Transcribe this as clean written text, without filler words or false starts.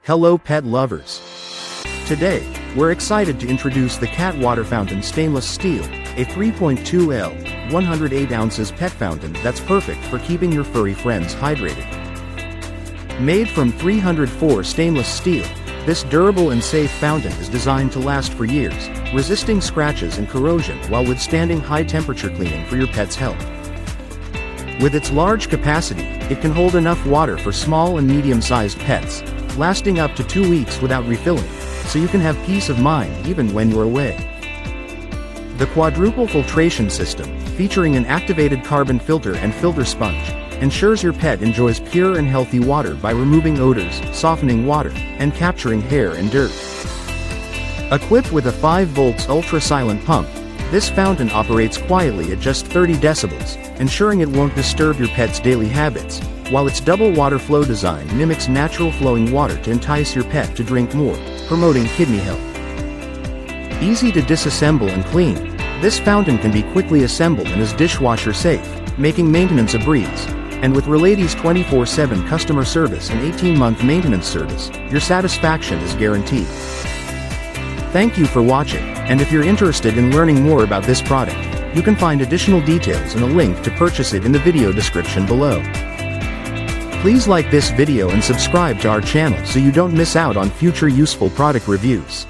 Hello pet lovers! Today, we're excited to introduce the Cat Water Fountain Stainless Steel, a 3.2L, 108 ounces pet fountain that's perfect for keeping your furry friends hydrated. Made from 304 stainless steel, this durable and safe fountain is designed to last for years, resisting scratches and corrosion while withstanding high-temperature cleaning for your pet's health. With its large capacity, it can hold enough water for small and medium-sized pets, lasting up to 2 weeks without refilling, so you can have peace of mind even when you're away. The quadruple filtration system, featuring an activated carbon filter and filter sponge, ensures your pet enjoys pure and healthy water by removing odors, softening water, and capturing hair and dirt. Equipped with a 5 volts ultra-silent pump, this fountain operates quietly at just 30 decibels, ensuring it won't disturb your pet's daily habits, while its double water flow design mimics natural flowing water to entice your pet to drink more, promoting kidney health. Easy to disassemble and clean, this fountain can be quickly assembled and is dishwasher safe, making maintenance a breeze. And with Relady's 24/7 customer service and 18-month maintenance service, your satisfaction is guaranteed. Thank you for watching, and if you're interested in learning more about this product, you can find additional details and a link to purchase it in the video description below. Please like this video and subscribe to our channel so you don't miss out on future useful product reviews.